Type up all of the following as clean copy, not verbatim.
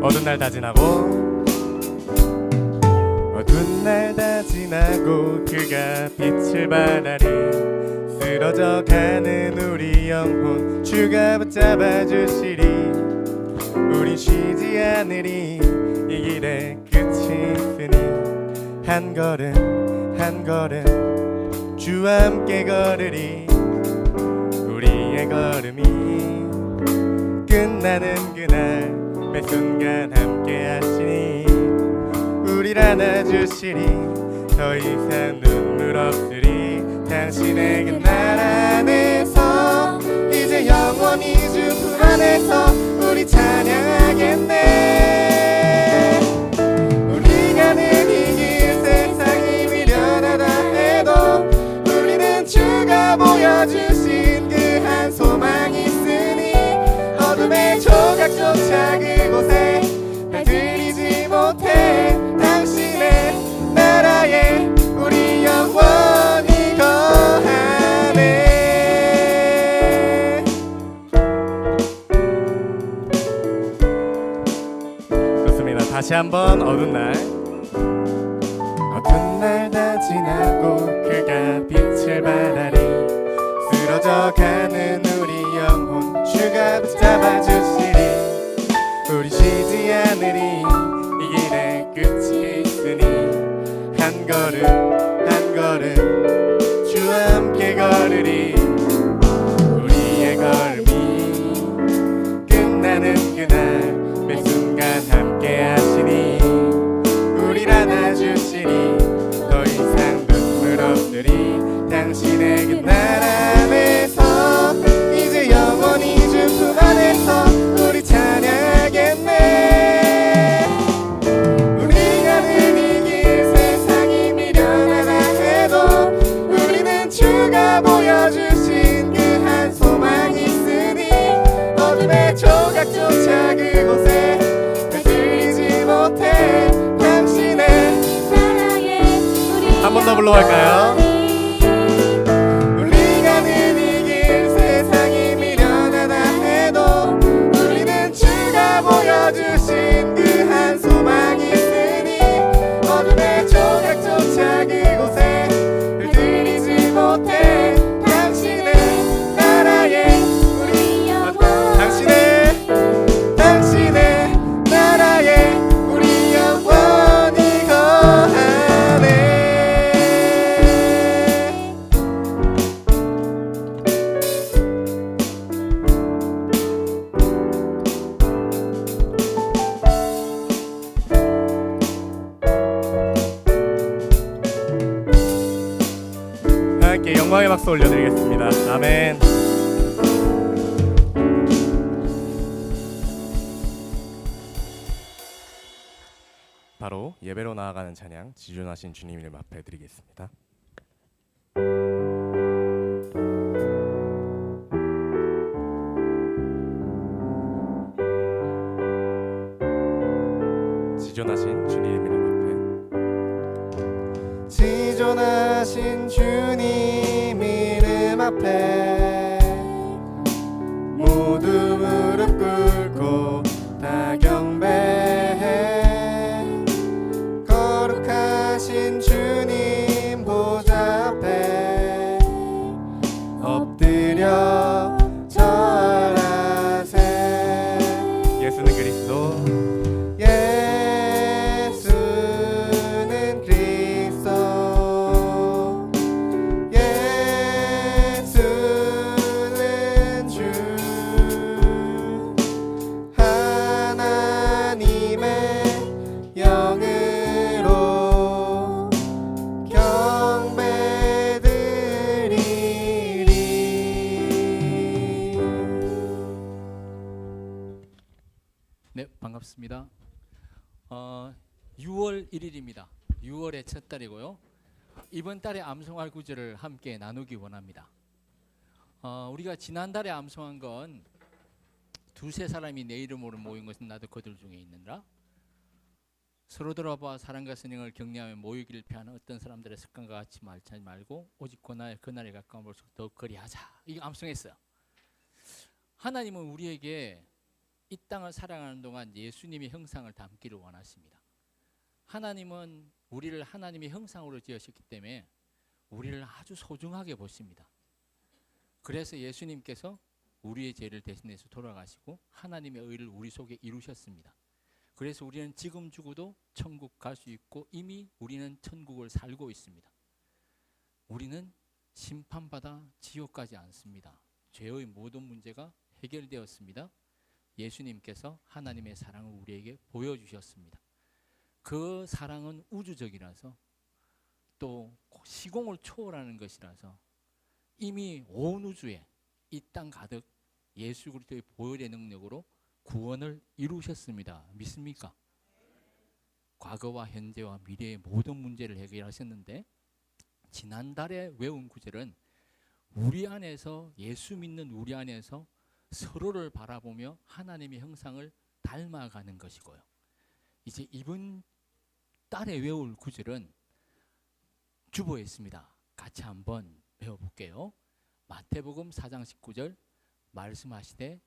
어두운 날 다 지나고 어두운 날 다 지나고 그가 빛을 발하리 쓰러져 가는 우리 영혼 주가 붙잡아 주시리 우린 쉬지 않으리 이 길에 끝이 있으니 한 걸음 한 걸음 주와 함께 걸으리 우리의 걸음이 끝나는 그날 매 순간 함께 하시니 우릴 안아주시리 더 이상 눈물 없으리 당신의 그날 안에서 이제 영원히 주 품 안에서 우리 찬양하겠네 우리 가는 이 길 세상이 미련하다 해도 우리는 주가 보여주신 그 한 소망이 있으니 어둠의 조각조차 그곳에 발들이지 못해 당신의 나라에 우리 영원히 거하네 좋습니다. 다시 한번 어두운 날 다 지나고 그가 빛을 발하리 쓰러져 가는 우리 영혼 주가 붙잡아 주시리 우리 쉬지 않으리 이 길에 끝이 있으니 한 걸음 한 걸음 주와 함께 걸으리 우리의 걸음이 끝나는 그날 매 순간 함께 하시니 우릴 안아주시니 더 이상 눈물 없으리 당신의 그날 안에서 이제 영원히 주 품 안에서 우리 찬양하겠네 우리 가는 이 길 세상이 미련하다 해도 우리는 주가 보여주신 그 한 소망이 있으니 어둠의 조각조차 그곳에 들리지 못해 당신의 사랑에 한 번 더 불러볼까요? 우리 가는 이 길 세상이 미련하다 해도 우리는 주가 보여주신 그 한 소망이 있으니 어둠의 조각조차 그곳에 들리지 못해 당신의 나라에 우리 영원 당신의 나라에 우리 영원히 거하네 함께 영광의 박수 올려드리겠습니다. 아멘. 바로 예배로 나아가는 찬양 지존하신 주님 이름 앞에 드리겠습니다. 지존하신 주님 이름 앞에 지존하신 주님 이름 앞에 모두 무릎 꿇고 다 경배해 거룩하신 주님 보좌 앞에 엎드려 절하세 예수는 그리스도 예수는 그리스도 예수는 주 하나님의 영으로 경배드리리. 네, 반갑습니다. 6월 1일입니다. 6월의 첫 달이고요. 이번 달에 암송할 구절을 함께 나누기 원합니다. 우리가 지난달에 암송한 건 두세 사람이 내 이름으로 모인 것은 나도 그들 중에 있느니라. 서로 돌아봐 사랑과 선행을 격려하며 모이기를 피하는 어떤 사람들의 습관과 같이 말지 말고 오직 그날에 가까운 볼수록 더 그리하자. 이거 암송했어요. 하나님은 우리에게 이 땅을 살아가는 동안 예수님의 형상을 담기를 원하십니다. 하나님은 우리를 하나님의 형상으로 지으셨기 때문에 우리를 아주 소중하게 보십니다. 그래서 예수님께서 우리의 죄를 대신해서 돌아가시고 하나님의 의를 우리 속에 이루셨습니다. 그래서 우리는 지금 죽어도 천국 갈 수 있고 이미 우리는 천국을 살고 있습니다. 우리는 심판받아 지옥 가지 않습니다. 죄의 모든 문제가 해결되었습니다. 예수님께서 하나님의 사랑을 우리에게 보여주셨습니다. 그 사랑은 우주적이라서 또 시공을 초월하는 것이라서 이미 온 우주에 이 땅 가득 예수 그리스도의 보혈의 능력으로 구원을 이루셨습니다. 믿습니까? 과거와 현재와 미래의 모든 문제를 해결하셨는데 지난달에 외운 구절은 우리 안에서 예수 믿는 우리 안에서 서로를 바라보며 하나님의 형상을 닮아가는 것이고요. 이제 이번 달에 외울 구절은 주보에 있습니다. 같이 한번 배워볼게요. 마태복음 4장 19절 말씀하시되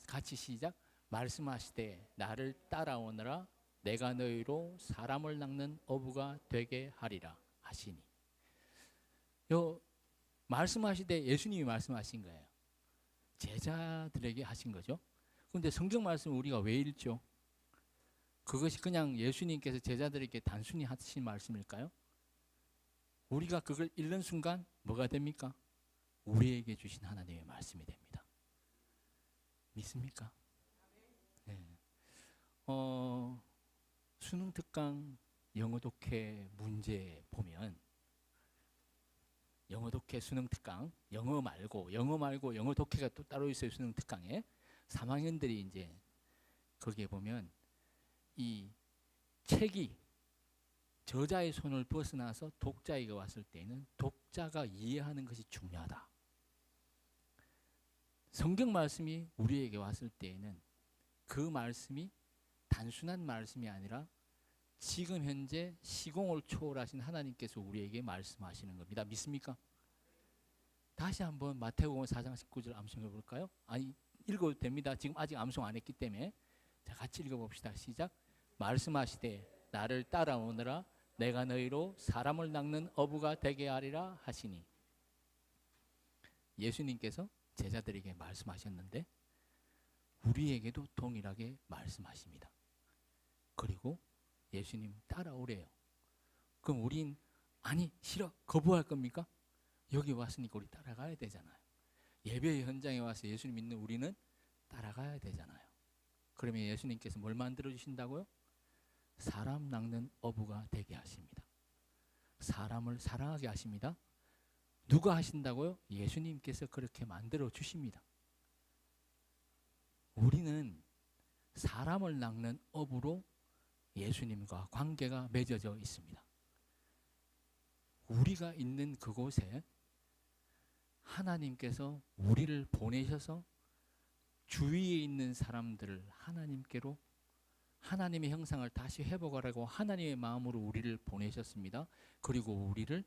같이 시작. 말씀하시되 나를 따라오너라 내가 너희로 사람을 낚는 어부가 되게 하리라 하시니. 요 말씀하시되 예수님이 말씀하신 거예요. 제자들에게 하신 거죠. 그런데 성경 말씀을 우리가 왜 읽죠? 그것이 그냥 예수님께서 제자들에게 단순히 하신 말씀일까요? 우리가 그걸 읽는 순간 뭐가 됩니까? 우리에게 주신 하나님의 말씀이 됩니다. 믿습니까? 네. 수능 특강 영어 독해 문제 보면 영어 독해 수능 특강 영어 말고 영어 독해가 또 따로 있어요. 수능 특강에 3학년들이 이제 거기에 보면 이 책이 저자의 손을 벗어나서 독자에게 왔을 때는 독자가 이해하는 것이 중요하다. 성경 말씀이 우리에게 왔을 때에는 그 말씀이 단순한 말씀이 아니라 지금 현재 시공을 초월하신 하나님께서 우리에게 말씀하시는 겁니다. 믿습니까? 다시 한번 마태복음 4장 19절 암송해 볼까요? 아니 읽어도 됩니다. 지금 아직 암송 안 했기 때문에. 자, 같이 읽어봅시다. 시작. 말씀하시되 나를 따라오너라 내가 너희로 사람을 낚는 어부가 되게 하리라 하시니. 예수님께서 제자들에게 말씀하셨는데 우리에게도 동일하게 말씀하십니다. 그리고 예수님 따라오래요. 그럼 우린 아니 싫어 거부할 겁니까? 여기 왔으니까 우리 따라가야 되잖아요. 예배 현장에 와서 예수님 믿는 우리는 따라가야 되잖아요. 그러면 예수님께서 뭘 만들어 주신다고요? 사람 낚는 어부가 되게 하십니다. 사람을 사랑하게 하십니다. 누가 하신다고요? 예수님께서 그렇게 만들어 주십니다. 우리는 사람을 낚는 어부로 예수님과 관계가 맺어져 있습니다. 우리가 있는 그곳에 하나님께서 우리를 보내셔서 주위에 있는 사람들을 하나님께로 하나님의 형상을 다시 회복하라고 하나님의 마음으로 우리를 보내셨습니다. 그리고 우리를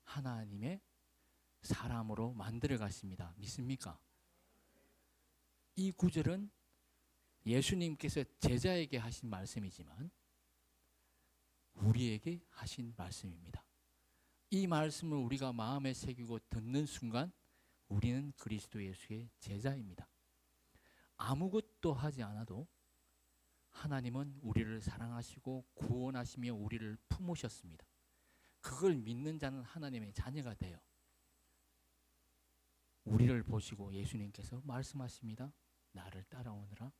하나님의 사람으로 만들어 가십니다. 믿습니까? 이 구절은 예수님께서 제자에게 하신 말씀이지만 우리에게 하신 말씀입니다. 이 말씀을 우리가 마음에 새기고 듣는 순간 우리는 그리스도 예수의 제자입니다. 아무것도 하지 않아도 하나님은 우리를 사랑하시고 구원하시며 우리를 품으셨습니다. 그걸 믿는 자는 하나님의 자녀가 돼요. 우리를 보시고 예수님께서 말씀하십니다. 나를 따라오너라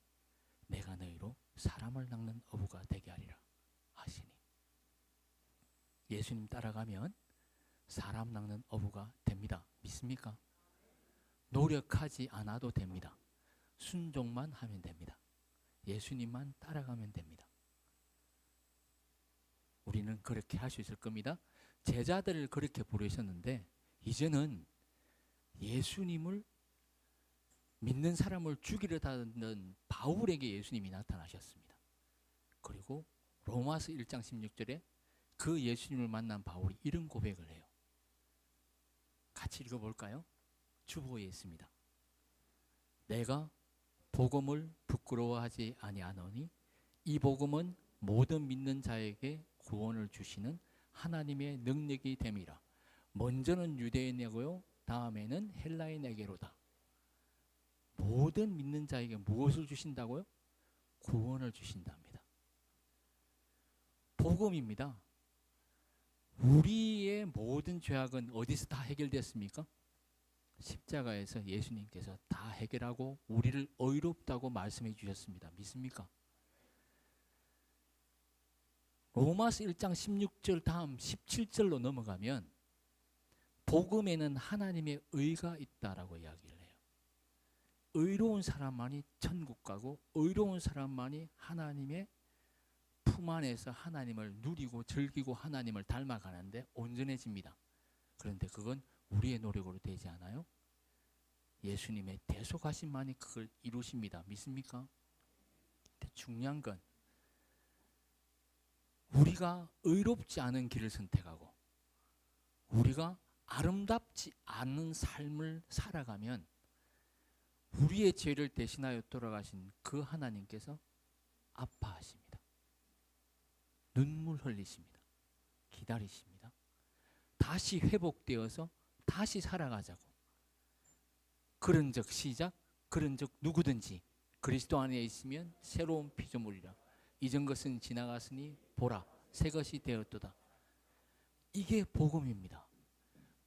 내가 너희로 사람을 낚는 어부가 되게 하리라 하시니. 예수님 따라가면 사람 낚는 어부가 됩니다. 믿습니까? 노력하지 않아도 됩니다. 순종만 하면 됩니다. 예수님만 따라가면 됩니다. 우리는 그렇게 할 수 있을 겁니다. 제자들을 그렇게 부르셨는데 이제는 예수님을 믿는 사람을 죽이려 하던 바울에게 예수님이 나타나셨습니다. 그리고 로마서 1장 16절에 그 예수님을 만난 바울이 이런 고백을 해요. 같이 읽어볼까요? 주보에 있습니다. 내가 복음을 부끄러워하지 아니하노니 이 복음은 모든 믿는 자에게 구원을 주시는 하나님의 능력이 됨이라. 먼저는 유대인에게요 다음에는 헬라인에게로다. 모든 믿는 자에게 무엇을 주신다고요? 구원을 주신답니다. 복음입니다. 우리의 모든 죄악은 어디서 다 해결됐습니까? 십자가에서 예수님께서 다 해결하고 우리를 의롭다고 말씀해 주셨습니다. 믿습니까? 로마서 1장 16절 다음 17절로 넘어가면 복음에는 하나님의 의가 있다라고 이야기를 해요. 의로운 사람만이 천국 가고 의로운 사람만이 하나님의 품 안에서 하나님을 누리고 즐기고 하나님을 닮아가는데 온전해집니다. 그런데 그건 우리의 노력으로 되지 않아요. 예수님의 대속하심만이 그걸 이루십니다. 믿습니까? 근데 중요한 건 우리가 의롭지 않은 길을 선택하고 우리가 아름답지 않은 삶을 살아가면 우리의 죄를 대신하여 돌아가신 그 하나님께서 아파하십니다. 눈물 흘리십니다. 기다리십니다. 다시 회복되어서 다시 살아가자고. 그런즉 시작, 그런즉 누구든지 그리스도 안에 있으면 새로운 피조물이라. 이전 것은 지나갔으니 보라, 새 것이 되었도다. 이게 복음입니다.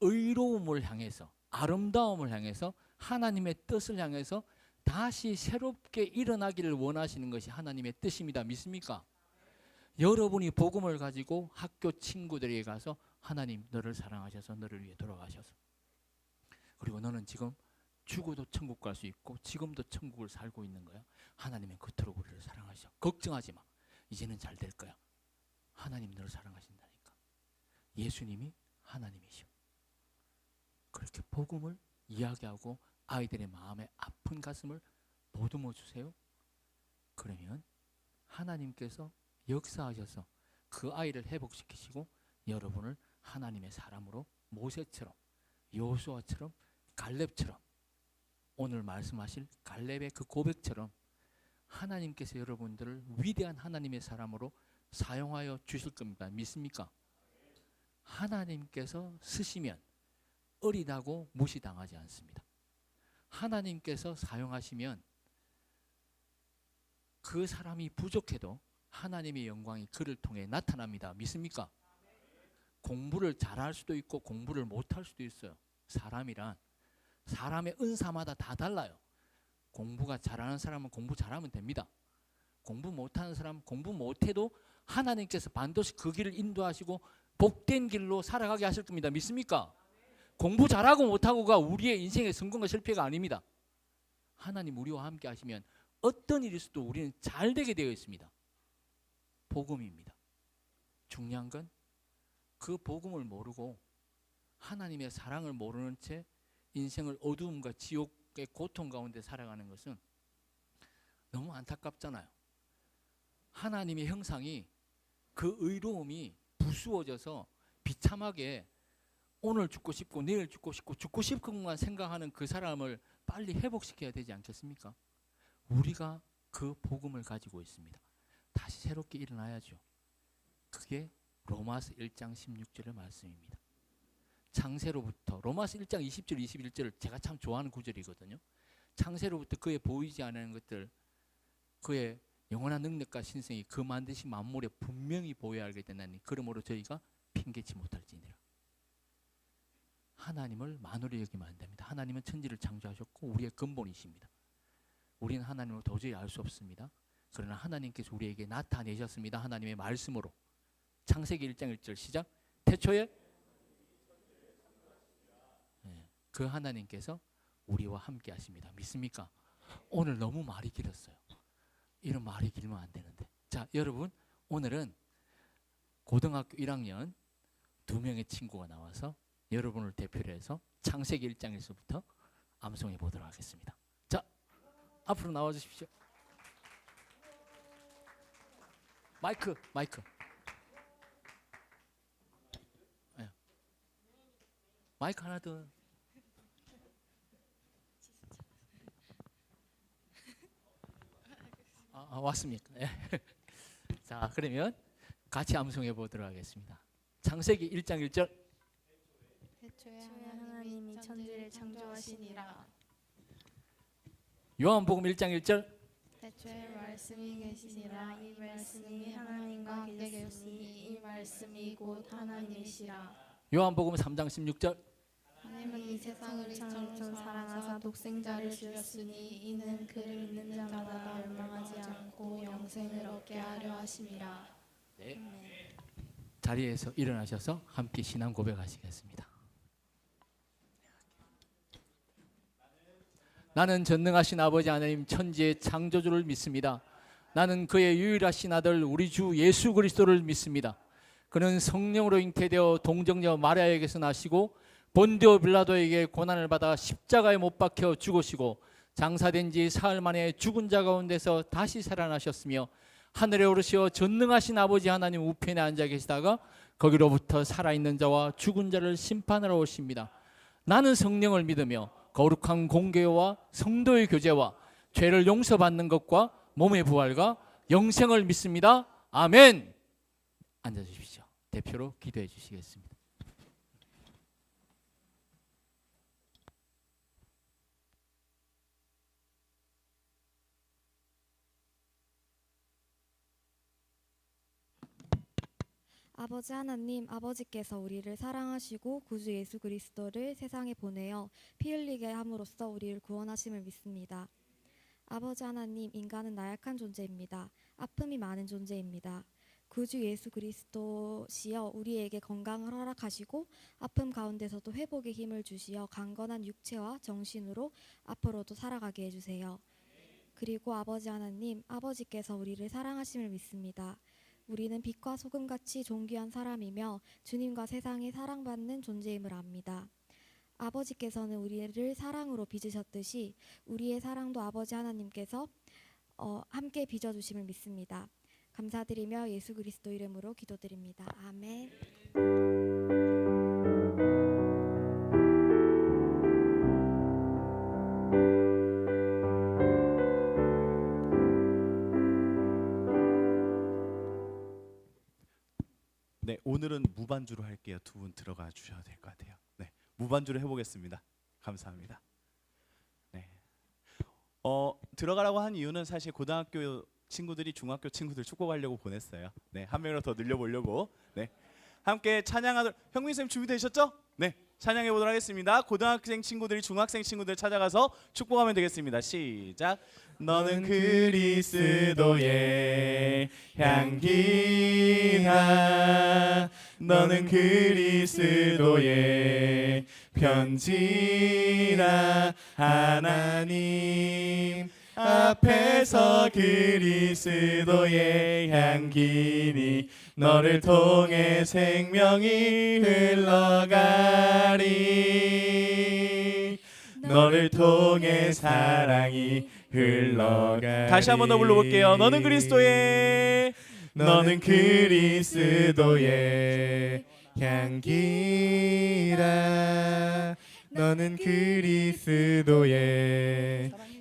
의로움을 향해서, 아름다움을 향해서, 하나님의 뜻을 향해서 다시 새롭게 일어나기를 원하시는 것이 하나님의 뜻입니다. 믿습니까? 여러분이 복음을 가지고 학교 친구들에게 가서 하나님 너를 사랑하셔서 너를 위해 돌아가셔서 그리고 너는 지금 죽어도 천국 갈 수 있고 지금도 천국을 살고 있는 거야. 하나님은 그토록 우리를 사랑하셔. 걱정하지 마. 이제는 잘 될 거야. 하나님 너를 사랑하신다니까. 예수님이 하나님이셔. 그렇게 복음을 이야기하고 아이들의 마음에 아픈 가슴을 보듬어 주세요. 그러면 하나님께서 역사하셔서 그 아이를 회복시키시고 여러분을 하나님의 사람으로 모세처럼 여호수아처럼 갈렙처럼 오늘 말씀하실 갈렙의 그 고백처럼 하나님께서 여러분들을 위대한 하나님의 사람으로 사용하여 주실 겁니다. 믿습니까? 하나님께서 쓰시면 어리다고 무시당하지 않습니다. 하나님께서 사용하시면 그 사람이 부족해도 하나님의 영광이 그를 통해 나타납니다. 믿습니까? 공부를 잘할 수도 있고 공부를 못할 수도 있어요. 사람이란 사람의 은사마다 다 달라요. 공부가 잘하는 사람은 공부 잘하면 됩니다. 공부 못하는 사람은 공부 못해도 하나님께서 반드시 그 길을 인도하시고 복된 길로 살아가게 하실 겁니다. 믿습니까? 공부 잘하고 못하고가 우리의 인생의 성공과 실패가 아닙니다. 하나님 우리와 함께 하시면 어떤 일이 있어도 우리는 잘 되게 되어 있습니다. 복음입니다. 중요한 건 그 복음을 모르고 하나님의 사랑을 모르는 채 인생을 어두움과 지옥의 고통 가운데 살아가는 것은 너무 안타깝잖아요. 하나님의 형상이 그 의로움이 부수어져서 비참하게 오늘 죽고 싶고 내일 죽고 싶고 죽고 싶은 것만 생각하는 그 사람을 빨리 회복시켜야 되지 않겠습니까? 우리가 그 복음을 가지고 있습니다. 다시 새롭게 일어나야죠. 그게 로마서 1장 16절의 말씀입니다. 창세로부터 로마서 1장 20절 21절을 제가 참 좋아하는 구절이거든요. 창세로부터 그의 보이지 않는 것들 그의 영원한 능력과 신성이 그 만드신 만물에 분명히 보여야 알게 되나니 그러므로 저희가 핑계치 못할지니라. 하나님을 만으로 여기면 안 됩니다. 하나님은 천지를 창조하셨고 우리의 근본이십니다. 우리는 하나님을 도저히 알 수 없습니다. 그러나 하나님께서 우리에게 나타내셨습니다. 하나님의 말씀으로. 창세기 1장 1절 시작. 태초에 그 하나님께서 우리와 함께 하십니다. 믿습니까? 오늘 너무 말이 길었어요. 이런 말이 길면 안 되는데. 자, 여러분 오늘은 고등학교 1학년 2명의 친구가 나와서 여러분을 대표로 해서 창세기 1장에서부터 암송해 보도록 하겠습니다. 자, 앞으로 나와 주십시오. 마이크. 네. 마이크 하나 더. 왔습니까? 네. 자, 그러면 같이 암송해 보도록 하겠습니다. 창세기 1장 1절. 애초에 하나님이 천지를 창조하시니라. 요한복음 1장 1절. 애초에 말씀이 계시니라. 이 말씀이 하나님과 함께 계시니 이 말씀이 곧 하나님이시라. 요한복음 3장 16절. 하나님은 이 세상을 이처럼 사랑하사 독생자를 주셨으니 이는 그를 믿는 자마다 멸망하지 않고 영생을 얻게 하려 하심이라. 네. 자리에서 일어나셔서 함께 신앙 고백하시겠습니다. 나는 전능하신 아버지 하나님 천지의 창조주를 믿습니다. 나는 그의 유일하신 아들 우리 주 예수 그리스도를 믿습니다. 그는 성령으로 잉태되어 동정녀 마리아에게서 나시고 본디오 빌라도에게 고난을 받아 십자가에 못 박혀 죽으시고 장사된 지 사흘 만에 죽은 자 가운데서 다시 살아나셨으며 하늘에 오르시어 전능하신 아버지 하나님 우편에 앉아 계시다가 거기로부터 살아있는 자와 죽은 자를 심판하러 오십니다. 나는 성령을 믿으며 거룩한 공교와 성도의 교제와 죄를 용서받는 것과 몸의 부활과 영생을 믿습니다. 아멘. 앉아주십시오. 대표로 기도해 주시겠습니다. 아버지 하나님, 아버지께서 우리를 사랑하시고 구주 예수 그리스도를 세상에 보내어 피 흘리게 함으로써 우리를 구원하심을 믿습니다. 아버지 하나님, 인간은 나약한 존재입니다. 아픔이 많은 존재입니다. 구주 예수 그리스도시여 우리에게 건강을 허락하시고 아픔 가운데서도 회복의 힘을 주시어 강건한 육체와 정신으로 앞으로도 살아가게 해주세요. 그리고 아버지 하나님, 아버지께서 우리를 사랑하심을 믿습니다. 우리는 빛과 소금같이 존귀한 사람이며 주님과 세상에 사랑받는 존재임을 압니다. 아버지께서는 우리를 사랑으로 빚으셨듯이 우리의 사랑도 아버지 하나님께서 함께 빚어주심을 믿습니다. 감사드리며 예수 그리스도 이름으로 기도드립니다. 아멘. 네, 오늘은 무반주로 할게요. 두 분 들어가 주셔야 될 것 같아요. 네, 무반주로 해보겠습니다. 감사합니다. 네, 들어가라고 한 이유는 사실 고등학교 친구들이 중학교 친구들 축복하려고 보냈어요. 네, 한 명이라도 더 늘려보려고. 네, 함께 찬양하도록. 형민 쌤 준비되셨죠? 네, 찬양해 보도록 하겠습니다. 고등학생 친구들이 중학생 친구들 찾아가서 축복하면 되겠습니다. 시작. 너는 그리스도의 향기라. 너는 그리스도의 편지라. 하나님 앞에서 그리스도의 향기니 너를 통해 생명이 흘러가리. 너를 통해 사랑이 흘러가리. 다시 한 번 더 불러볼게요. 너는 그리스도의 향기라. 너는 그리스도의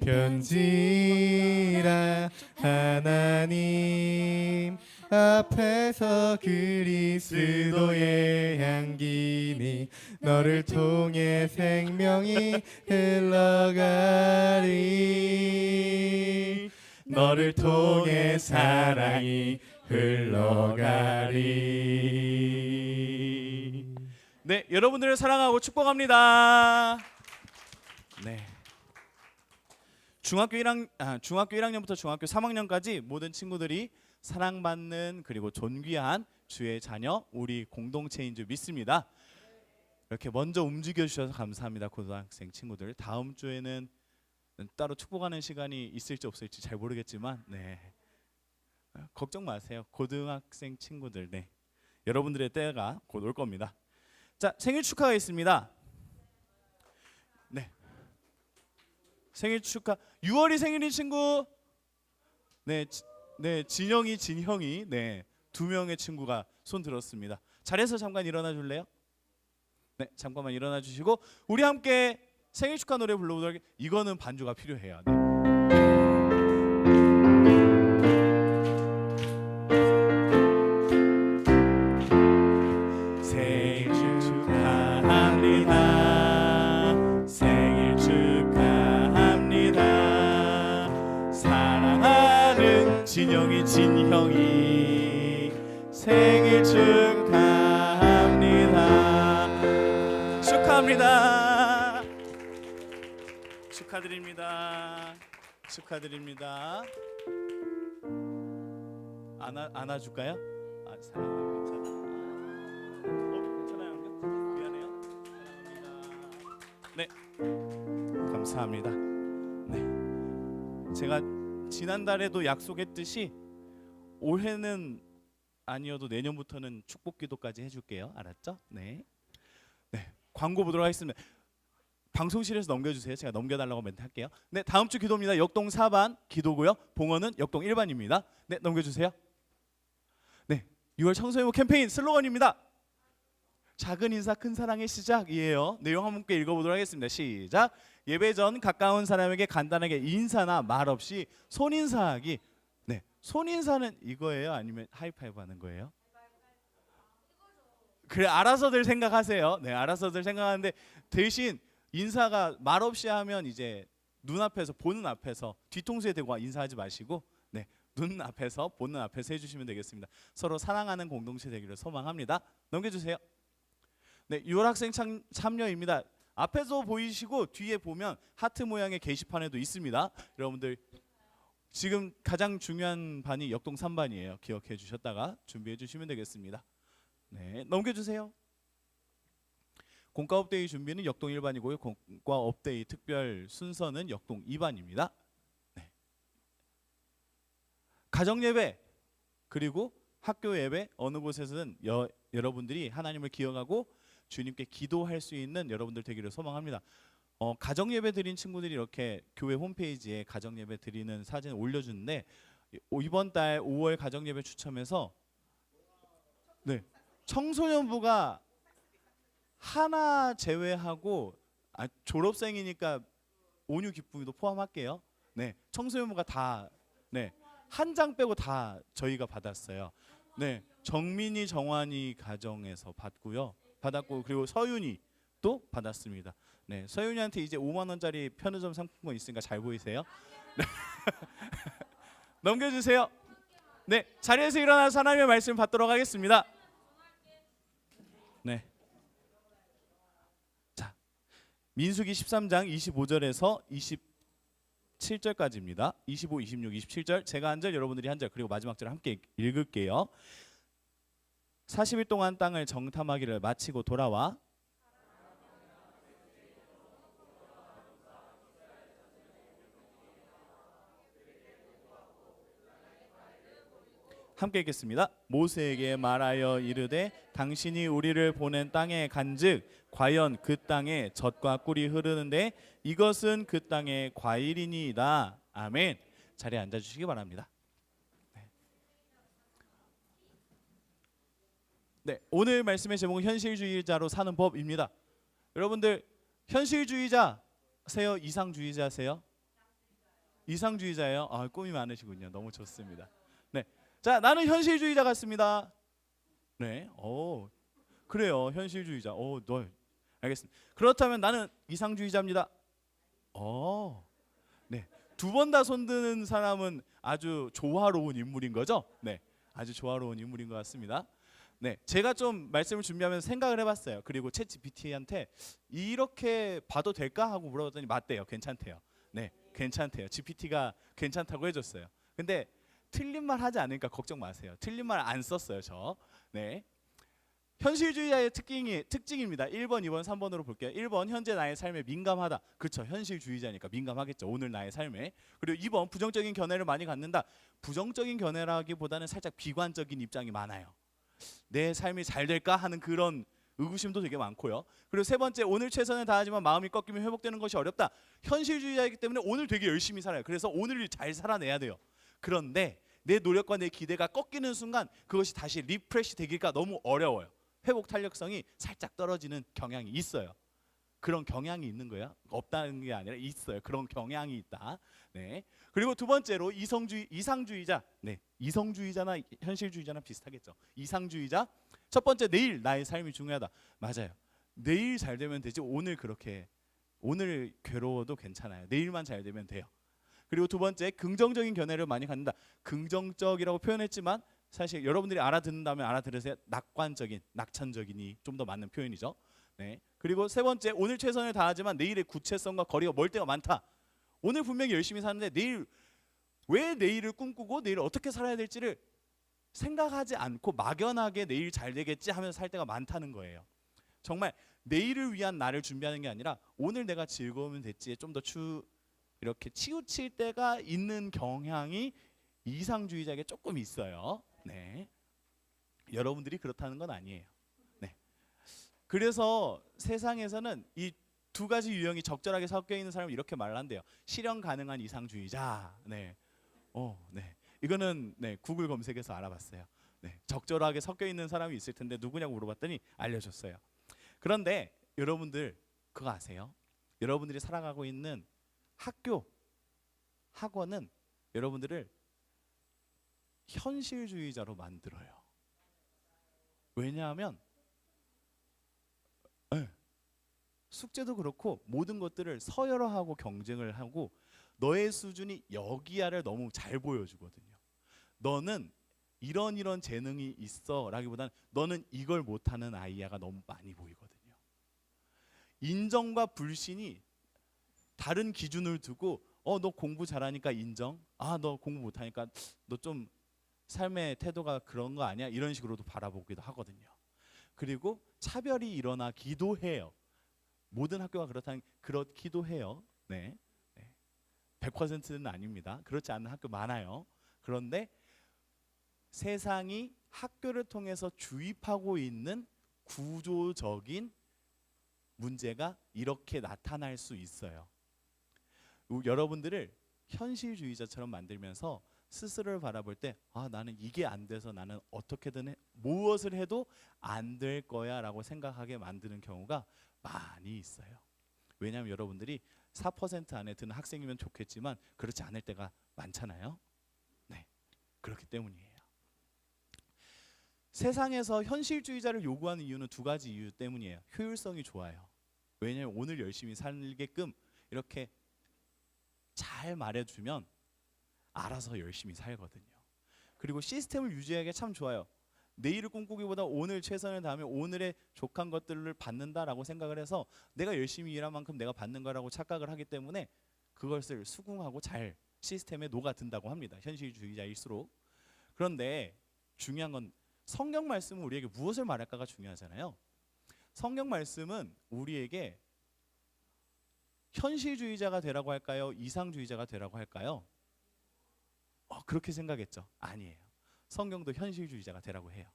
편지라. 하나님 앞에서 그리스도의 향기니 너를 통해 생명이 흘러가리. 너를 통해 사랑이 흘러가리. 네, 여러분들을 사랑하고 축복합니다. 네. 중학교 1학년부터 중학교 3학년까지 모든 친구들이 사랑받는 그리고 존귀한 주의 자녀, 우리 공동체인 줄 믿습니다. 이렇게 먼저 움직여 주셔서 감사합니다. 고등학생 친구들. 다음 주에는 따로 축복하는 시간이 있을지 없을지 잘 모르겠지만 네, 걱정 마세요. 고등학생 친구들, 네, 여러분들의 때가 곧 올 겁니다. 자, 생일 축하가 있습니다. 네, 생일 축하. 6월이 생일인 친구. 네, 네, 진형이, 네, 두 명의 친구가 손 들었습니다. 자리에서 잠깐 일어나 줄래요? 네, 잠깐만 일어나 주시고 우리 함께 생일 축하 노래 불러보도록 할게요. 이거는 반주가 필요해요. 네. 진영이 진형이 생일 축하합니다. 축하합니다. 축하드립니다. 축하드립니다. 안아줄까요? 사랑합니다. 괜찮아요? 미안해요. 사랑합니다. 네, 감사합니다. 네, 제가 지난달에도 약속했듯이 올해는 아니어도 내년부터는 축복 기도까지 해줄게요. 알았죠? 네. 네, 광고 보도록 하겠습니다. 방송실에서 넘겨주세요. 제가 넘겨달라고 멘트 할게요. 네, 다음 주 기도입니다. 역동 4반 기도고요. 봉헌은 역동 1반입니다. 네, 넘겨주세요. 네, 6월 청소년부 캠페인 슬로건입니다. 작은 인사 큰 사랑의 시작이에요. 내용 함께 읽어보도록 하겠습니다. 시작. 예배 전 가까운 사람에게 간단하게 인사나 말 없이 손인사하기. 네, 손인사는 이거예요? 아니면 하이파이브 하는 거예요? 그래, 알아서들 생각하세요. 네, 알아서들 생각하는데 대신 인사가 말 없이 하면 이제 눈앞에서 보는 앞에서 뒤통수에 대고 인사하지 마시고 네, 눈 앞에서 보는 앞에서 해주시면 되겠습니다. 서로 사랑하는 공동체 되기를 소망합니다. 넘겨주세요. 네, 유월학생 참여입니다. 앞에서 보이시고 뒤에 보면 하트 모양의 게시판에도 있습니다. 여러분들 지금 가장 중요한 반이 역동 3반이에요. 기억해 주셨다가 준비해 주시면 되겠습니다. 네, 넘겨주세요. 공과 업데이 준비는 역동 1반이고요. 공과 업데이 특별 순서는 역동 2반입니다. 네. 가정 예배 그리고 학교 예배 어느 곳에서든 여러분들이 하나님을 기억하고 주님께 기도할 수 있는 여러분들 되기를 소망합니다. 가정 예배 드린 친구들이 이렇게 교회 홈페이지에 가정 예배 드리는 사진을 올려주는데 이번 달 5월 가정 예배 추첨해서 네, 청소년부가 하나 제외하고 졸업생이니까 온유 기쁨도 포함할게요. 네, 청소년부가 다 네, 한 장 빼고 다 저희가 받았어요. 네, 정민이 정환이 가정에서 받았고 그리고 서윤이 또 받았습니다. 네, 서윤이한테 이제 5만 원짜리 편의점 상품권 있으니까 잘 보이세요? 네. 넘겨주세요. 네, 자리에서 일어나서 하나님의 말씀 받도록 하겠습니다. 네. 자, 민수기 13장 25절에서 27절까지입니다. 25, 26, 27절 제가 한 절 여러분들이 한 절 그리고 마지막 절 함께 읽을게요. 40일 동안 땅을 정탐하기를 마치고 돌아와 함께 읽겠습니다. 모세에게 말하여 이르되 당신이 우리를 보낸 땅에 간즉 과연 그 땅에 젖과 꿀이 흐르는데 이것은 그 땅의 과일이니이다. 아멘. 자리에 앉아주시기 바랍니다. 네, 오늘 말씀의 제목은 현실주의자로 사는 법입니다. 여러분들 현실주의자세요? 이상주의자세요? 이상주의자예요? 꿈이 많으시군요. 너무 좋습니다. 네, 자, 나는 현실주의자 같습니다. 네, 그래요, 현실주의자. 너 알겠습니다. 그렇다면 나는 이상주의자입니다. 네, 두 번 다 손드는 사람은 아주 조화로운 인물인 거죠? 네, 아주 조화로운 인물인 것 같습니다. 네, 제가 좀 말씀을 준비하면서 생각을 해봤어요. 그리고 챗GPT한테 이렇게 봐도 될까 하고 물어봤더니 맞대요. 괜찮대요. 네, 괜찮대요. GPT가 괜찮다고 해줬어요. 근데 틀린 말 하지 않으니까 걱정 마세요. 틀린 말 안 썼어요, 저. 네, 현실주의자의 특징입니다. 1번, 2번, 3번으로 볼게요. 1번, 현재 나의 삶에 민감하다. 그렇죠, 현실주의자니까 민감하겠죠. 오늘 나의 삶에. 그리고 2번, 부정적인 견해를 많이 갖는다. 부정적인 견해라기보다는 살짝 비관적인 입장이 많아요. 내 삶이 잘 될까 하는 그런 의구심도 되게 많고요. 그리고 세 번째, 오늘 최선을 다하지만 마음이 꺾이면 회복되는 것이 어렵다. 현실주의자이기 때문에 오늘 되게 열심히 살아요. 그래서 오늘을 잘 살아내야 돼요. 그런데 내 노력과 내 기대가 꺾이는 순간 그것이 다시 리프레시 되기가 너무 어려워요. 회복 탄력성이 살짝 떨어지는 경향이 있어요. 그런 경향이 있는 거야? 없다는 게 아니라 있어요. 그런 경향이 있다. 네. 그리고 두 번째로 이상주의자. 네, 이성주의자나 현실주의자나 비슷하겠죠. 이상주의자. 첫 번째, 내일 나의 삶이 중요하다. 맞아요. 내일 잘 되면 되지 오늘 괴로워도 괜찮아요. 내일만 잘 되면 돼요. 그리고 두 번째, 긍정적인 견해를 많이 갖는다. 긍정적이라고 표현했지만 사실 여러분들이 알아듣는다면 알아들으세요. 낙관적인, 낙천적인이 좀 더 맞는 표현이죠. 네. 그리고 세 번째, 오늘 최선을 다하지만 내일의 구체성과 거리가 멀 때가 많다. 오늘 분명히 열심히 사는데 왜 내일을 꿈꾸고 내일을 어떻게 살아야 될지를 생각하지 않고 막연하게 내일 잘 되겠지 하면서 살 때가 많다는 거예요. 정말 내일을 위한 나를 준비하는 게 아니라 오늘 내가 즐거우면 됐지에 좀 더 이렇게 치우칠 때가 있는 경향이 이상주의자에게 조금 있어요. 네. 여러분들이 그렇다는 건 아니에요. 네. 그래서 세상에서는 이 두 가지 유형이 적절하게 섞여 있는 사람을 이렇게 말한대요. 실현 가능한 이상주의자. 네. 네. 이거는 네, 구글 검색에서 알아봤어요. 네. 적절하게 섞여 있는 사람이 있을 텐데 누구냐고 물어봤더니 알려줬어요. 그런데 여러분들 그거 아세요? 여러분들이 살아가고 있는 학교, 학원은 여러분들을 현실주의자로 만들어요. 왜냐하면 숙제도 그렇고 모든 것들을 서열화하고 경쟁을 하고 너의 수준이 여기야를 너무 잘 보여주거든요. 너는 이런 재능이 있어 라기보다는 너는 이걸 못하는 아이야가 너무 많이 보이거든요. 인정과 불신이 다른 기준을 두고 너 공부 잘하니까 인정, 너 공부 못하니까 너 좀 삶의 태도가 그런 거 아니야, 이런 식으로도 바라보기도 하거든요. 그리고 차별이 일어나기도 해요. 모든 학교가 그렇기도 해요. 네. 100%는 아닙니다. 그렇지 않은 학교 많아요. 그런데 세상이 학교를 통해서 주입하고 있는 구조적인 문제가 이렇게 나타날 수 있어요. 여러분들을 현실주의자처럼 만들면서 스스로를 바라볼 때 나는 이게 안 돼서 나는 어떻게든 무엇을 해도 안 될 거야 라고 생각하게 만드는 경우가 많이 있어요. 왜냐하면 여러분들이 4% 안에 드는 학생이면 좋겠지만 그렇지 않을 때가 많잖아요. 네, 그렇기 때문이에요. 세상에서 현실주의자를 요구하는 이유는 두 가지 이유 때문이에요. 효율성이 좋아요. 왜냐하면 오늘 열심히 살게끔 이렇게 잘 말해주면 알아서 열심히 살거든요. 그리고 시스템을 유지하기가 참 좋아요. 내일을 꿈꾸기보다 오늘 최선을 다하면 오늘의 족한 것들을 받는다라고 생각을 해서 내가 열심히 일한 만큼 내가 받는 거라고 착각을 하기 때문에 그것을 수긍하고 잘 시스템에 녹아든다고 합니다. 현실주의자일수록. 그런데 중요한 건 성경 말씀은 우리에게 무엇을 말할까가 중요하잖아요. 성경 말씀은 우리에게 현실주의자가 되라고 할까요? 이상주의자가 되라고 할까요? 그렇게 생각했죠. 아니에요. 성경도 현실주의자가 되라고 해요.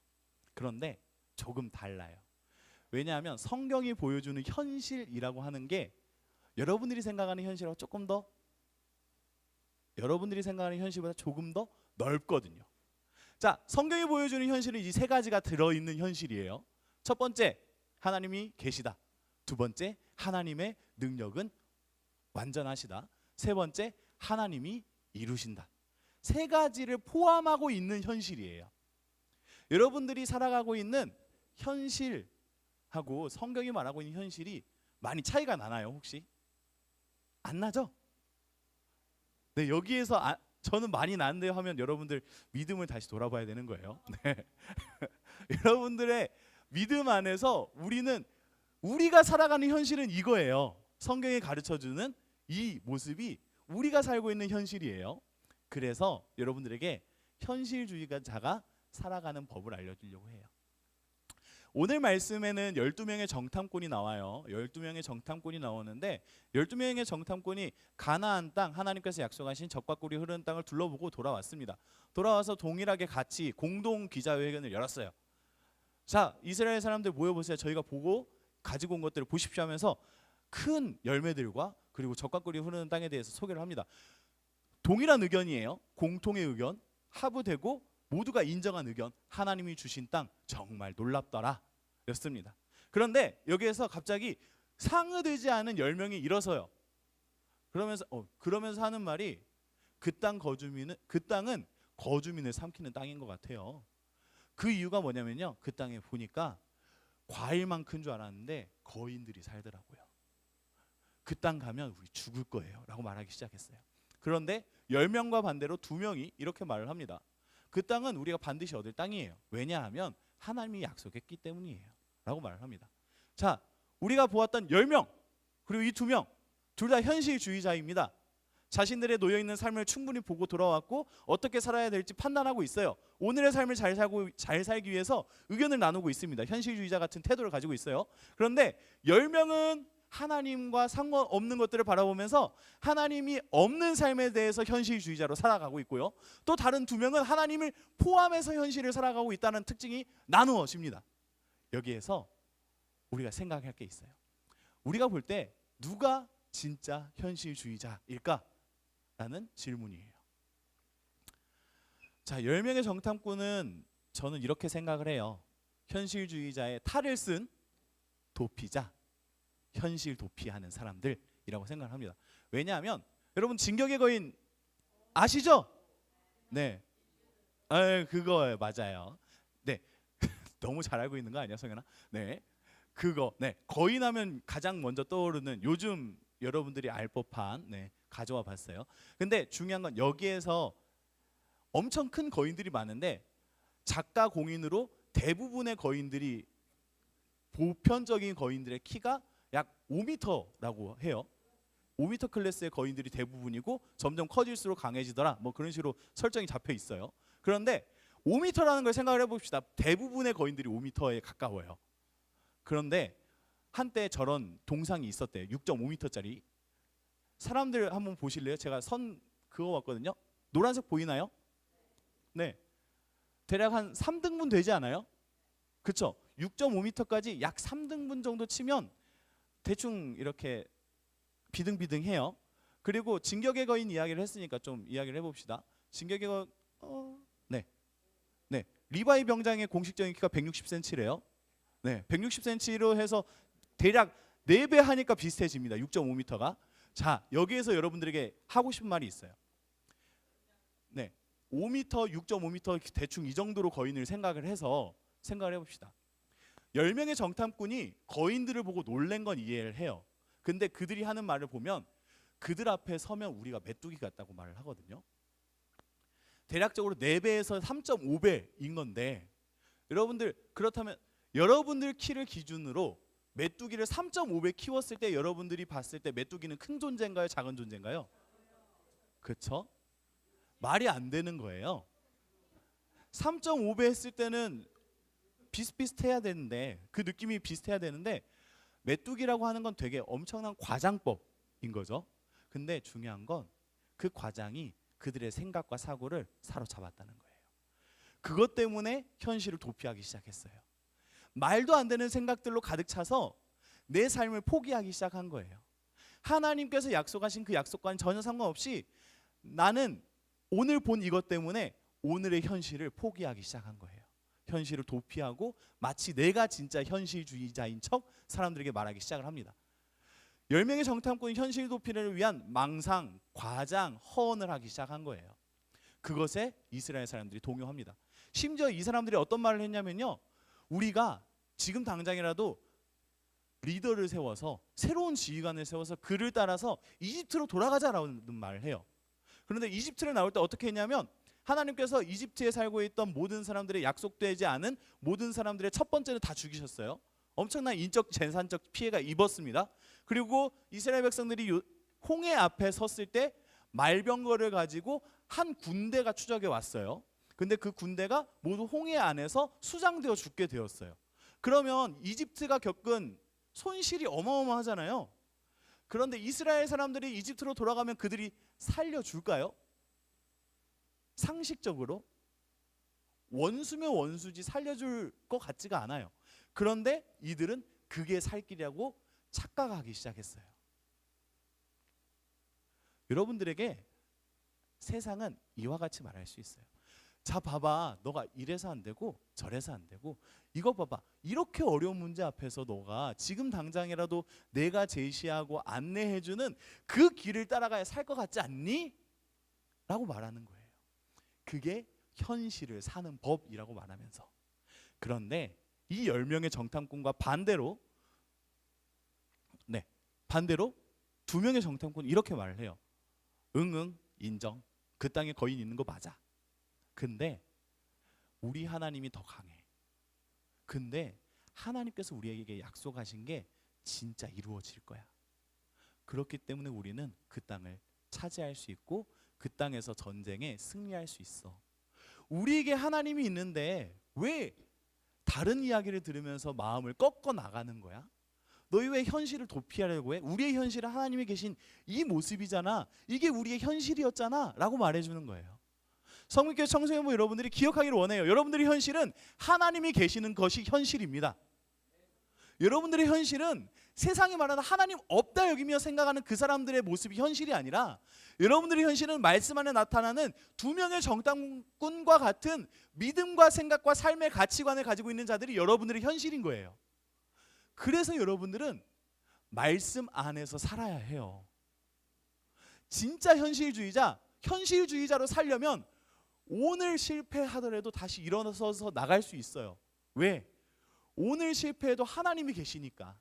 그런데 조금 달라요. 왜냐하면 성경이 보여주는 현실이라고 하는 게 여러분들이 생각하는 현실하고 여러분들이 생각하는 현실보다 조금 더 넓거든요. 자, 성경이 보여주는 현실은 이 세 가지가 들어있는 현실이에요. 첫 번째, 하나님이 계시다. 두 번째, 하나님의 능력은 완전하시다. 세 번째, 하나님이 이루신다. 세 가지를 포함하고 있는 현실이에요. 여러분들이 살아가고 있는 현실하고 성경이 말하고 있는 현실이 많이 차이가 나나요, 혹시? 안 나죠? 네, 여기에서 저는 많이 나는데요 하면 여러분들 믿음을 다시 돌아봐야 되는 거예요. 네. 여러분들의 믿음 안에서 우리가 살아가는 현실은 이거예요. 성경이 가르쳐주는 이 모습이 우리가 살고 있는 현실이에요. 그래서 여러분들에게 현실주의자가 살아가는 법을 알려주려고 해요. 오늘 말씀에는 12명의 정탐꾼이 나와요. 12명의 정탐꾼이 나오는데 12명의 정탐꾼이 가나안 땅, 하나님께서 약속하신 젖과 꿀이 흐르는 땅을 둘러보고 돌아왔습니다. 돌아와서 동일하게 같이 공동 기자회견을 열었어요. 자, 이스라엘 사람들 모여보세요. 저희가 보고 가지고 온 것들을 보십시오 하면서 큰 열매들과 그리고 젖과 꿀이 흐르는 땅에 대해서 소개를 합니다. 동일한 의견이에요. 공통의 의견, 합의되고 모두가 인정한 의견, 하나님이 주신 땅 정말 놀랍더라 였습니다. 그런데 여기에서 갑자기 상의되지 않은 10명이 일어서요. 그러면서 하는 말이 그 땅은 거주민을 삼키는 땅인 것 같아요. 그 이유가 뭐냐면요, 그 땅에 보니까 과일만 큰 줄 알았는데 거인들이 살더라고요. 그 땅 가면 우리 죽을 거예요 라고 말하기 시작했어요. 그런데 10명과 반대로 2명이 이렇게 말을 합니다. 그 땅은 우리가 반드시 얻을 땅이에요. 왜냐하면 하나님이 약속했기 때문이에요. 라고 말을 합니다. 자, 우리가 보았던 10명 그리고 이 2명 둘 다 현실주의자입니다. 자신들의 놓여있는 삶을 충분히 보고 돌아왔고 어떻게 살아야 될지 판단하고 있어요. 오늘의 삶을 잘 살기 위해서 의견을 나누고 있습니다. 현실주의자 같은 태도를 가지고 있어요. 그런데 10명은 하나님과 상관없는 것들을 바라보면서 하나님이 없는 삶에 대해서 현실주의자로 살아가고 있고요. 또 다른 2명은 하나님을 포함해서 현실을 살아가고 있다는 특징이 나누어집니다. 여기에서 우리가 생각할 게 있어요. 우리가 볼 때 누가 진짜 현실주의자일까? 라는 질문이에요. 자, 10명의 정탐꾼은 저는 이렇게 생각을 해요. 현실주의자의 탈을 쓴 도피자, 현실 도피하는 사람들이라고 생각을 합니다. 왜냐하면 여러분 진격의 거인 아시죠? 네. 그거 맞아요. 네. 너무 잘 알고 있는 거 아니야, 성현아? 네. 그거. 네. 거인하면 가장 먼저 떠오르는 요즘 여러분들이 알 법한 가져와 봤어요. 근데 중요한 건 여기에서 엄청 큰 거인들이 많은데 작가 공인으로 대부분의 거인들이 보편적인 거인들의 키가 약 5m라고 해요. 5m 클래스의 거인들이 대부분이고 점점 커질수록 강해지더라. 뭐 그런 식으로 설정이 잡혀 있어요. 그런데 5m라는 걸 생각을 해봅시다. 대부분의 거인들이 5m에 가까워요. 그런데 한때 저런 동상이 있었대요. 6.5m짜리. 사람들 한번 보실래요? 제가 선 그어왔거든요. 노란색 보이나요? 네. 대략 한 3등분 되지 않아요? 그쵸? 6.5m까지 약 3등분 정도 치면 대충 이렇게 비등비등해요. 그리고 진격의 거인 이야기를 했으니까 좀 이야기를 해봅시다. 진격의 거인 네. 리바이 병장의 공식적인 키가 160cm래요. 네, 160cm로 해서 대략 4배 하니까 비슷해집니다. 6.5m가. 자, 여기에서 여러분들에게 하고 싶은 말이 있어요. 네, 5m, 6.5m 대충 이 정도로 거인을 생각을 해서 생각을 해봅시다. 10명의 정탐꾼이 거인들을 보고 놀란 건 이해를 해요. 근데 그들이 하는 말을 보면 그들 앞에 서면 우리가 메뚜기 같다고 말을 하거든요. 대략적으로 4배에서 3.5배인 건데 여러분들 그렇다면 여러분들 키를 기준으로 메뚜기를 3.5배 키웠을 때 여러분들이 봤을 때 메뚜기는 큰 존재인가요? 작은 존재인가요? 그렇죠? 말이 안 되는 거예요. 3.5배 했을 때는 비슷비슷해야 되는데 그 느낌이 비슷해야 되는데 메뚜기라고 하는 건 되게 엄청난 과장법인 거죠. 근데 중요한 건 그 과장이 그들의 생각과 사고를 사로잡았다는 거예요. 그것 때문에 현실을 도피하기 시작했어요. 말도 안 되는 생각들로 가득 차서 내 삶을 포기하기 시작한 거예요. 하나님께서 약속하신 그 약속과는 전혀 상관없이 나는 오늘 본 이것 때문에 오늘의 현실을 포기하기 시작한 거예요. 현실을 도피하고 마치 내가 진짜 현실주의자인 척 사람들에게 말하기 시작을 합니다. 10명의 정탐꾼이 현실 도피를 위한 망상, 과장, 허언을 하기 시작한 거예요. 그것에 이스라엘 사람들이 동요합니다. 심지어 이 사람들이 어떤 말을 했냐면요. 우리가 지금 당장이라도 리더를 세워서 새로운 지휘관을 세워서 그를 따라서 이집트로 돌아가자라는 말을 해요. 그런데 이집트를 나올 때 어떻게 했냐면 하나님께서 이집트에 살고 있던 모든 사람들의 약속되지 않은 모든 사람들의 첫 번째는 다 죽이셨어요. 엄청난 인적 재산적 피해가 입었습니다. 그리고 이스라엘 백성들이 홍해 앞에 섰을 때 말병거를 가지고 한 군대가 추적해 왔어요. 근데 그 군대가 모두 홍해 안에서 수장되어 죽게 되었어요. 그러면 이집트가 겪은 손실이 어마어마하잖아요. 그런데 이스라엘 사람들이 이집트로 돌아가면 그들이 살려줄까요? 상식적으로 원수면 원수지 살려줄 것 같지가 않아요. 그런데 이들은 그게 살 길이라고 착각하기 시작했어요. 여러분들에게 세상은 이와 같이 말할 수 있어요. 자, 봐봐, 너가 이래서 안 되고 저래서 안 되고 이거 봐봐, 이렇게 어려운 문제 앞에서 너가 지금 당장이라도 내가 제시하고 안내해주는 그 길을 따라가야 살 것 같지 않니? 라고 말하는 거예요. 그게 현실을 사는 법이라고 말하면서. 그런데 이 10명의 정탐꾼과 반대로 2명의 정탐꾼이 이렇게 말을 해요. 응응, 인정. 그 땅에 거인 있는 거 맞아. 근데 우리 하나님이 더 강해. 근데 하나님께서 우리에게 약속하신 게 진짜 이루어질 거야. 그렇기 때문에 우리는 그 땅을 차지할 수 있고 그 땅에서 전쟁에 승리할 수 있어. 우리에게 하나님이 있는데 왜 다른 이야기를 들으면서 마음을 꺾어 나가는 거야? 너희 왜 현실을 도피하려고 해? 우리의 현실은 하나님이 계신 이 모습이잖아. 이게 우리의 현실이었잖아 라고 말해주는 거예요. 성민교회 청소년부 여러분들이 기억하기를 원해요. 여러분들의 현실은 하나님이 계시는 것이 현실입니다. 여러분들의 현실은 세상이 말하는 하나님 없다 여기며 생각하는 그 사람들의 모습이 현실이 아니라 여러분들의 현실은 말씀 안에 나타나는 두 명의 정탐꾼과 같은 믿음과 생각과 삶의 가치관을 가지고 있는 자들이 여러분들의 현실인 거예요. 그래서 여러분들은 말씀 안에서 살아야 해요. 진짜 현실주의자로 살려면 오늘 실패하더라도 다시 일어서서 나갈 수 있어요. 왜? 오늘 실패해도 하나님이 계시니까.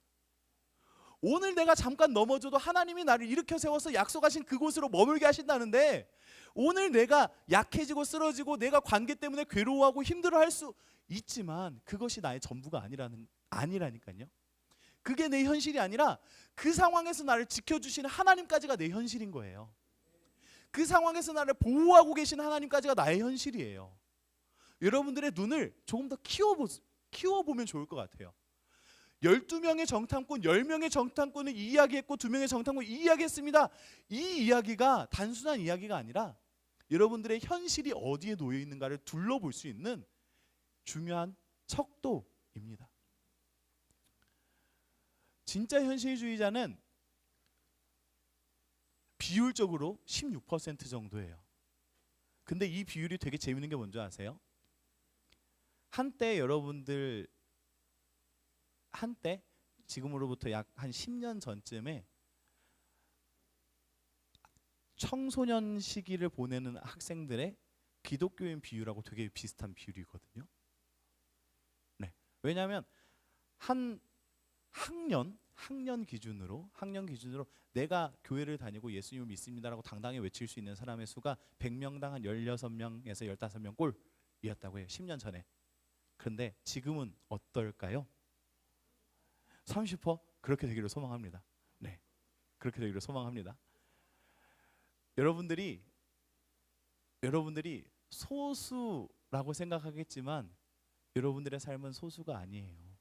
오늘 내가 잠깐 넘어져도 하나님이 나를 일으켜 세워서 약속하신 그곳으로 머물게 하신다는데 오늘 내가 약해지고 쓰러지고 내가 관계 때문에 괴로워하고 힘들어할 수 있지만 그것이 나의 전부가 아니라니까요. 그게 내 현실이 아니라 그 상황에서 나를 지켜주시는 하나님까지가 내 현실인 거예요. 그 상황에서 나를 보호하고 계신 하나님까지가 나의 현실이에요. 여러분들의 눈을 조금 더 키워보면 좋을 것 같아요. 12명의 정탐꾼, 10명의 정탐꾼을 이야기했고 2명의 정탐꾼을 이야기했습니다. 이 이야기가 단순한 이야기가 아니라 여러분들의 현실이 어디에 놓여 있는가를 둘러볼 수 있는 중요한 척도입니다. 진짜 현실주의자는 비율적으로 16% 정도예요. 근데 이 비율이 되게 재밌는 게 뭔지 아세요? 한때 지금으로부터 약 한 10년 전쯤에 청소년 시기를 보내는 학생들의 기독교인 비율하고 되게 비슷한 비율이거든요. 네. 왜냐하면 한 학년 기준으로 내가 교회를 다니고 예수님을 믿습니다라고 당당히 외칠 수 있는 사람의 수가 100명당 한 16명에서 15명 꼴이었다고 해요. 10년 전에. 그런데 지금은 어떨까요? 30%? 그렇게 되기를 소망합니다. 네, 그렇게 되기를 소망합니다. 여러분들이 소수라고 생각하겠지만 여러분들의 삶은 소수가 아니에요.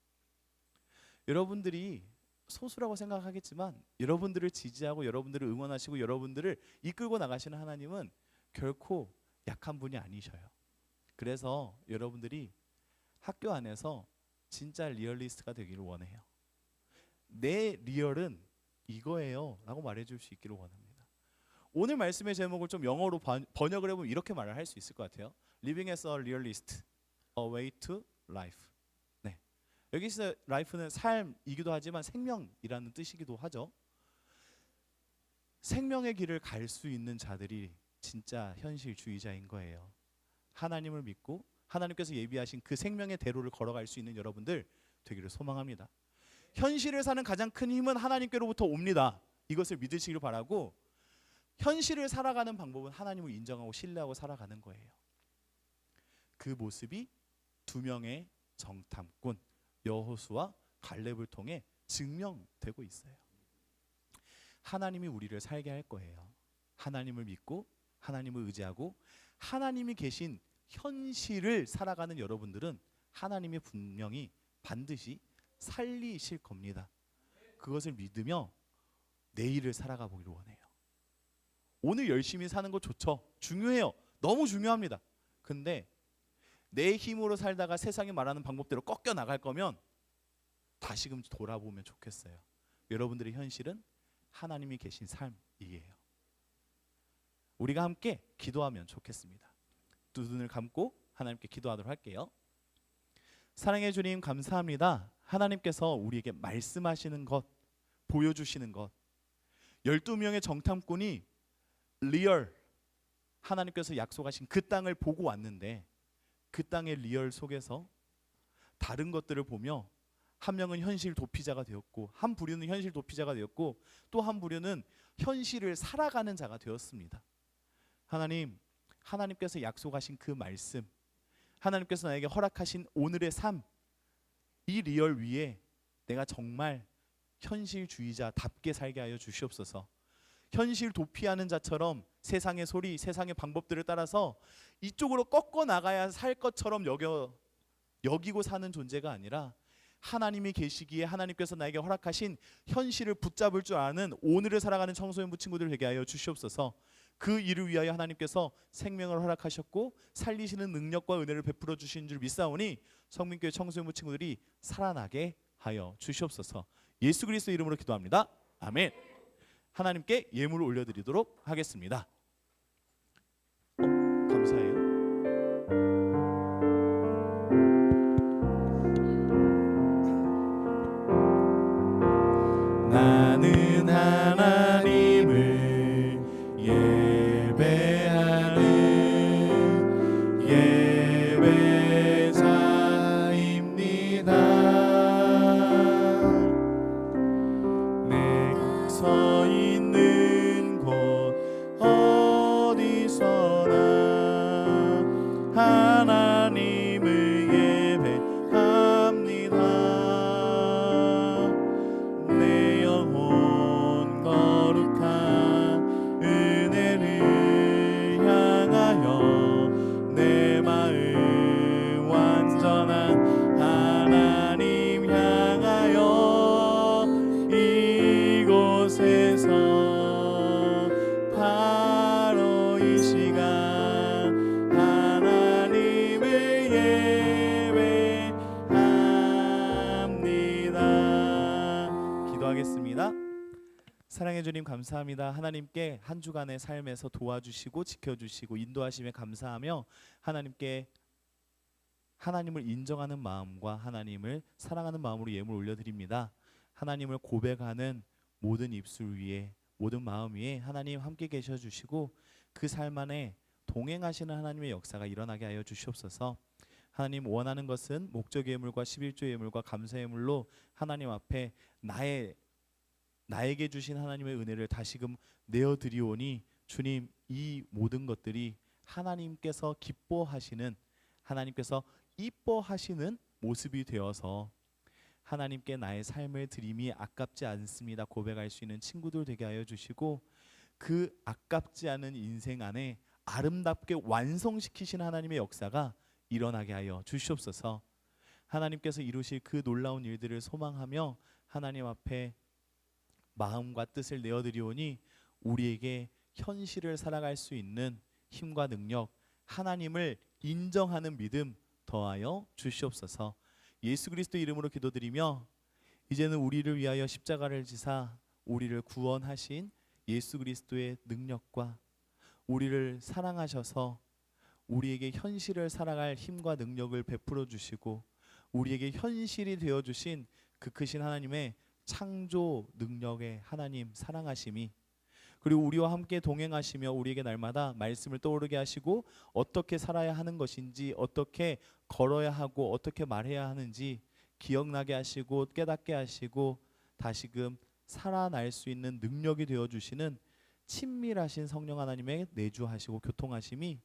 여러분들이 소수라고 생각하겠지만 여러분들을 지지하고 여러분들을 응원하시고 여러분들을 이끌고 나가시는 하나님은 결코 약한 분이 아니셔요. 그래서 여러분들이 학교 안에서 진짜 리얼리스트가 되기를 원해요. 내 리얼은 이거예요 라고 말해줄 수 있기를 원합니다. 오늘 말씀의 제목을 좀 영어로 번역을 해보면 이렇게 말을 할 수 있을 것 같아요. Living as a realist, a way to life. 네, 여기서 life는 삶이기도 하지만 생명이라는 뜻이기도 하죠. 생명의 길을 갈 수 있는 자들이 진짜 현실주의자인 거예요. 하나님을 믿고 하나님께서 예비하신 그 생명의 대로를 걸어갈 수 있는 여러분들 되기를 소망합니다. 현실을 사는 가장 큰 힘은 하나님께로부터 옵니다. 이것을 믿으시길 바라고 현실을 살아가는 방법은 하나님을 인정하고 신뢰하고 살아가는 거예요. 그 모습이 2명의 정탐꾼 여호수아 갈렙을 통해 증명되고 있어요. 하나님이 우리를 살게 할 거예요. 하나님을 믿고 하나님을 의지하고 하나님이 계신 현실을 살아가는 여러분들은 하나님이 분명히 반드시 살리실 겁니다. 그것을 믿으며 내일을 살아가 보기를 원해요. 오늘 열심히 사는 거 좋죠. 중요해요. 너무 중요합니다. 근데 내 힘으로 살다가 세상이 말하는 방법대로 꺾여 나갈 거면 다시금 돌아보면 좋겠어요. 여러분들의 현실은 하나님이 계신 삶이에요. 우리가 함께 기도하면 좋겠습니다. 두 눈을 감고 하나님께 기도하도록 할게요. 사랑해 주님 감사합니다. 하나님께서 우리에게 말씀하시는 것, 보여주시는 것, 12명의 정탐꾼이 리얼 하나님께서 약속하신 그 땅을 보고 왔는데 그 땅의 리얼 속에서 다른 것들을 보며 한 명은 현실 도피자가 되었고 한 부류는 현실 도피자가 되었고 또 한 부류는 현실을 살아가는 자가 되었습니다. 하나님께서 약속하신 그 말씀, 하나님께서 나에게 허락하신 오늘의 삶, 이 리얼 위에 내가 정말 현실주의자답게 살게 하여 주시옵소서. 현실 도피하는 자처럼 세상의 소리, 세상의 방법들을 따라서 이쪽으로 꺾어 나가야 살 것처럼 여기고 사는 존재가 아니라 하나님이 계시기에 하나님께서 나에게 허락하신 현실을 붙잡을 줄 아는 오늘을 살아가는 청소년부 친구들 되게 하여 주시옵소서. 그 일을 위하여 하나님께서 생명을 허락하셨고 살리시는 능력과 은혜를 베풀어 주신 줄 믿사오니 성민교회 청소년부 친구들이 살아나게 하여 주시옵소서. 예수 그리스도 이름으로 기도합니다. 아멘. 하나님께 예물을 올려드리도록 하겠습니다. 감사해요. 나는 하나님을 예배하는 예배자입니다. 내가 서 있는 곳 어디서나 하나님을 예배합니다. 내 영혼 거룩한 은혜를 향하여 내 마음 완전한 하나님 향하여 이곳에서 바로 이 시간 하나님을 예배합니다. 기도하겠습니다. 사랑해 주님 감사합니다. 하나님께 한 주간의 삶에서 도와주시고 지켜주시고 인도하심에 감사하며 하나님께 하나님을 인정하는 마음과 하나님을 사랑하는 마음으로 예물 올려드립니다. 하나님을 고백하는 모든 입술 위에 모든 마음 위에 하나님 함께 계셔 주시고 그 삶 안에 동행하시는 하나님의 역사가 일어나게 하여 주시옵소서. 하나님 원하는 것은 목적 예물과 11조 예물과 감사 예물로 하나님 앞에 나에게 주신 하나님의 은혜를 다시금 내어드리오니 주님 이 모든 것들이 하나님께서 기뻐하시는 하나님께서 이뻐하시는 모습이 되어서 하나님께 나의 삶을 드림이 아깝지 않습니다 고백할 수 있는 친구들 되게 하여 주시고 그 아깝지 않은 인생 안에 아름답게 완성시키신 하나님의 역사가 일어나게 하여 주시옵소서. 하나님께서 이루실 그 놀라운 일들을 소망하며 하나님 앞에 마음과 뜻을 내어드리오니 우리에게 현실을 살아갈 수 있는 힘과 능력, 하나님을 인정하는 믿음 더하여 주시옵소서. 예수 그리스도 이름으로 기도드리며 이제는 우리를 위하여 십자가를 지사 우리를 구원하신 예수 그리스도의 능력과 우리를 사랑하셔서 우리에게 현실을 살아갈 힘과 능력을 베풀어 주시고 우리에게 현실이 되어 주신 그 크신 하나님의 창조 능력의 하나님 사랑하심이 그리고 우리와 함께 동행하시며 우리에게 날마다 말씀을 떠오르게 하시고 어떻게 살아야 하는 것인지 어떻게 걸어야 하고 어떻게 말해야 하는지 기억나게 하시고 깨닫게 하시고 다시금 살아날 수 있는 능력이 되어주시는 친밀하신 성령 하나님의 내주하시고 교통하심이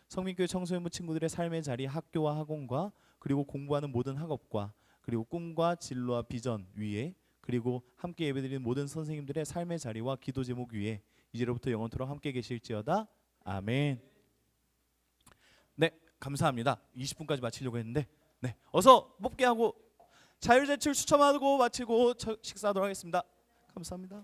성민교회 청소년부 친구들의 삶의 자리 학교와 학원과 그리고 공부하는 모든 학업과 그리고 꿈과 진로와 비전 위에 그리고 함께 예배드리는 모든 선생님들의 삶의 자리와 기도 제목 위에 이제로부터 영원토록 함께 계실지어다. 아멘. 네, 감사합니다. 20분까지 마치려고 했는데 네, 어서 뽑게 하고 자율제출 추첨하고 마치고 식사하도록 하겠습니다. 감사합니다.